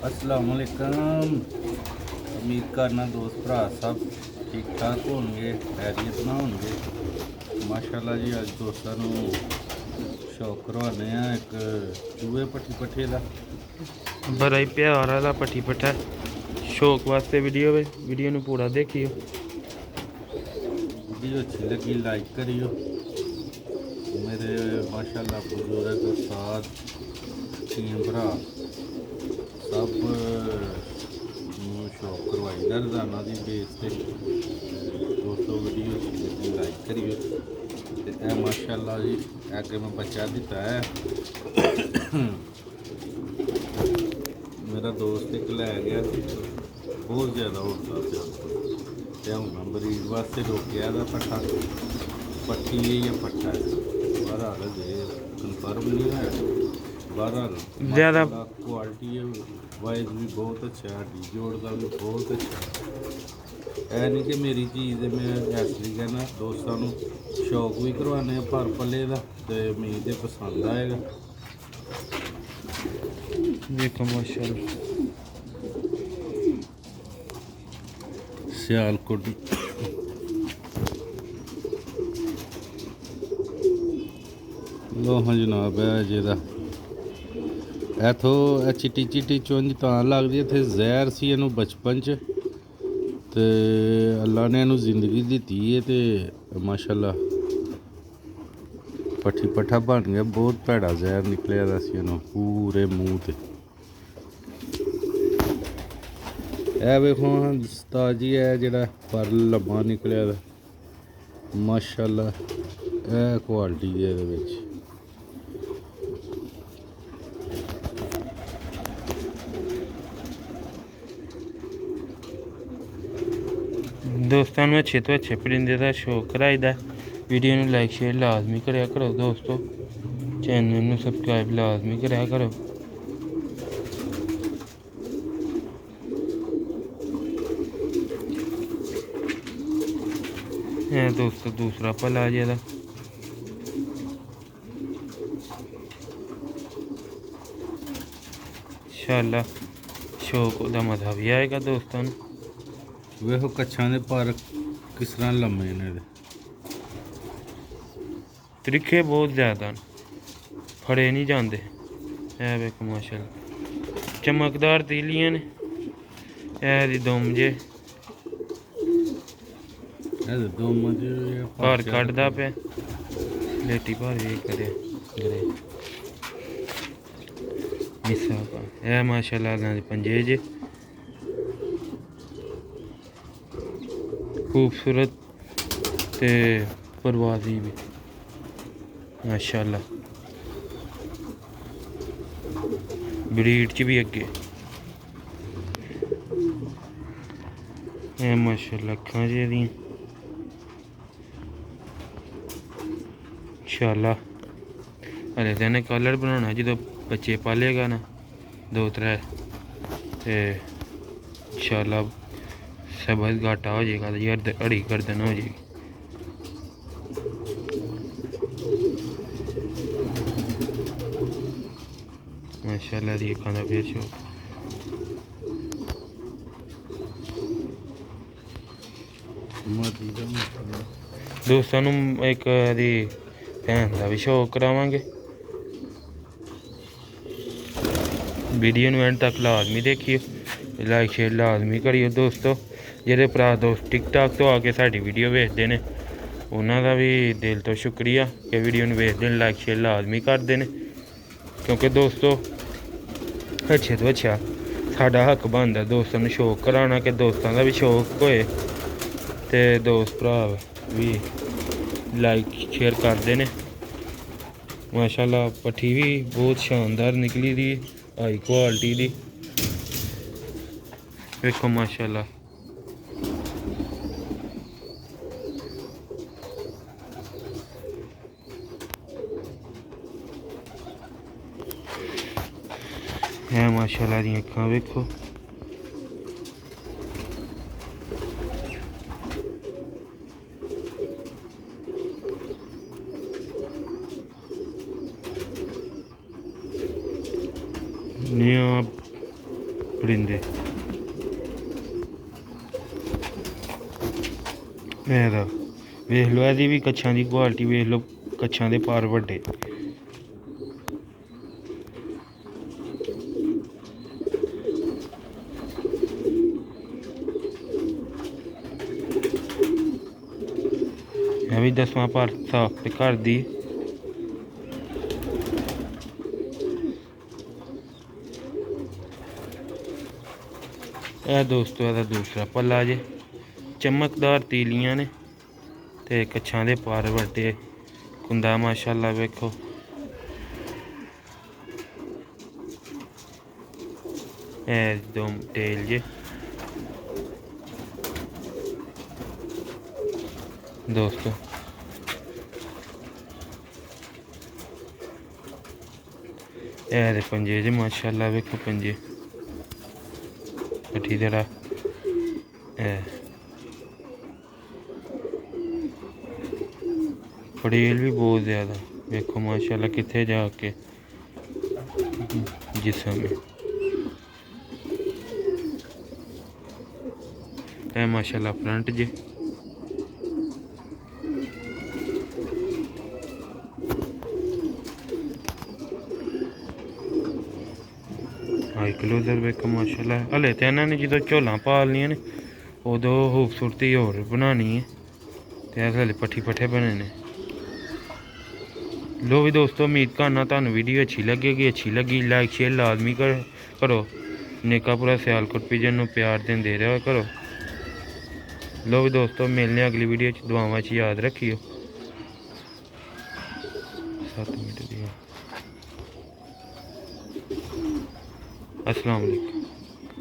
अस्सलाम वालेकुम। उम्मीद करना दोस्त भरा सब ठीक ठाक होंगे, खैरियत ना होंगे। माशाल्लाह जी अज दोस्तों शौक करवाने एक चूहे पट्ठी पट्ठे का बड़ा ही प्यार वाला पट्ठी पट्ठा शौक वास्ते वीडियो नू पूरा देखियो। वीडियो अच्छी लगी लाइक करियो। मेरे माशाल्लाह बुजुर्ग उस्ताद टीम भरा सब शौक करवाई दा रोजाना की बेस से। दोस्तों वीडियो अच्छी लगी लाइक करियो। ते ए माशाल्लाह जी अगे मैं बच्चा दिता है मेरा दोस्त एक लै गया बहुत ज़्यादा उड़ता पिया हूँ मरीज वास्ते रोकिया दा पट्ठा पट्टी है या पट्ठा है बहरहाल कन्फर्म नहीं है। बहरहाल ज़्यादा क्वालिटी वाइज भी बहुत अच्छा है, हड्डी जोड़ का भी बहुत अच्छा है। नहीं कि मेरी चीज़ है मैं इसलिए कहना दोस्तों शौक भी करवाने पर पले का तो उम्मीद है पसंद आएगा। देखो माशाल्लाह सियालकोट लो हाँ जनाब है जेदा इथों चिट्टी चिट्टी चुंझ तां लगदी इत्थे जहर सी इनू बचपन च ते अल्लाह ने इनू जिंदगी दित्ती है ते माशाल्लाह पट्ठी पट्ठा बन गया। बहुत भैड़ा जहर निकलिया दा सी इनू पूरे मूँह ते। ए वेखो उस्ताद जी है जेड़ा पर लम्मा निकलिया दा माशाल्लाह ए क्वालिटी है इहदे विच। दोस्तों अच्छे तो अच्छे परिंदे का शौक कराई दा। वीडियो नू लाइक शेयर लाजमी करया करो दोस्तों, चैनल नू सबसक्राइब लाजमी करया करो। दोस्तों दूसरा भला जेदा इंशाअल्लाह शौक दा मजा भी आएगा दोस्तों। वेखो कच्छां दे पर किस तरह लम्मे ने तरीके बहुत ज़्यादा फड़े नहीं जाते है। वेखो माशाल्लाह चमकदार तीलियां ने दी दुम जे भार कटदा पे लेटी भार भी करे गरे मिसा है माशाल्लाह अल्लाह दे पंजे जे खूबसूरत ते परवाजी भी माशाल्लाह ब्रीड च भी अगे है माशाल्लाह अक्खां जे दी इंशाअल्लाह हले तो इन्हें कलर बनाना जो बच्चे पालेगा ना 2-3 तो इंशाअल्लाह सबज घाटा हो जाएगा तो अड़ी गर्दन हो जाएगी। माशाल्लाह दी अक्खां दा फिर शौक दोस्तों एक भैन का भी शौक करावांगे। वीडियो एंड तक लाजमी देखियो, लाइक शेयर लाजमी करियो दोस्तों। जेह्ड़े भरा दोस्त टिकटॉक तो आके साडी वीडियो वेखदे ने उन्हां दा भी दिल तो शुक्रिया कि वीडियो नूं वेखदे ने, लाइक शेयर लाजमी करदे ने क्योंकि दोस्तों अच्छे तो अच्छा साडा हक बनदा दोस्तां नूं शौक कराना कि दोस्तां दा भी शौक होए ते दोस्त भरा भी लाइक शेयर करदे ने। माशाल्लाह पट्ठी भी बहुत शानदार निकली दी हाई क्वालिटी दी देखो माशाल्लाह। है माशाल्लाह दी अक्खां वेखो ਪਰਿੰਦੇ ਇਹਦਾ ਵੇਖ ਲਓ, ਇਹਦੀ ਵੀ ਕੱਛਾਂ ਦੀ ਕੁਆਲਿਟੀ ਵੇਖ ਲਓ, ਕੱਛਾਂ ਦੇ ਪਾਰ ਵੱਡੇ। ਇਹ ਵੀ 10ਵਾਂ ਪਰ ਸਾਫ ਤੇ ਘਰ ਦੀ। ਇਹ ਦੋਸਤੋ ਇਹਦਾ ਦੂਸਰਾ ਪੱਲਾ ਜੇ, ਚਮਕਦਾਰ ਤੀਲੀਆਂ ਨੇ ਤੇ ਕੱਛਾਂ ਦੇ ਪਾਰ ਵੱਡੇ। ਕੁੰਦਾ ਮਾਸ਼ਾਅੱਲਾ ਵੇਖੋ। ਇਹ ਦੋ ਟੇਲ ਜੇ ਦੋਸਤੋ। ਇਹ ਦੇ ਪੰਜੇ ਜੇ ਮਾਸ਼ਾਅੱਲਾ ਵੇਖੋ, ਪੰਜੇ ਪੱਠੀ ਤੇਰਾ। ਫੜੇਲ ਵੀ ਬਹੁਤ ਜ਼ਿਆਦਾ ਵੇਖੋ ਮਾਸ਼ਾਅੱਲਾ, ਕਿੱਥੇ ਜਾ ਕੇ ਜਿਸਮ। ਇਹ ਮਾਸ਼ਾਅੱਲਾ ਫਰੰਟ ਜੇ। ਹਾਈ ਕਲੋਜ਼ਰ ਵੇਖੋ ਮਾਸ਼ਾਅੱਲਾ। ਹਲੇ ਤੇ ਇਹਨਾਂ ਨੇ ਜਦੋਂ ਝੋਲਾਂ ਪਾਲਣੀਆਂ ਨੇ ਉਦੋਂ ਖੂਬਸੂਰਤੀ ਹੋਰ ਬਣਾਉਣੀ ਹੈ, ਤੇ ਇਹ ਹਲੇ ਪੱਠੀ ਪੱਠੇ ਬਣੇ ਨੇ। ਲੋ ਵੀ ਦੋਸਤੋ, ਉਮੀਦ ਕਰਨਾ ਤੁਹਾਨੂੰ ਵੀਡੀਓ ਅੱਛੀ ਲੱਗੇਗੀ। ਅੱਛੀ ਲੱਗੀ ਲਾਈਕ ਸ਼ੇਅਰ ਲਾਜ਼ਮੀ ਕਰੋ। ਨੇਕਾਪੁਰਾ ਸਿਆਲਕੋਟ ਪਿਜਨ ਨੂੰ ਪਿਆਰ ਦਿੰਦੇ ਰਿਹਾ ਕਰੋ। ਲੋ ਵੀ ਦੋਸਤੋ, ਮਿਲਨੇ ਅਗਲੀ ਵੀਡੀਓ 'ਚ। ਦੁਆਵਾਂ 'ਚ ਯਾਦ ਰੱਖਿਓ। 7 ਮਿੰਟ ਦੀ। अस्सलाम वालेकुम।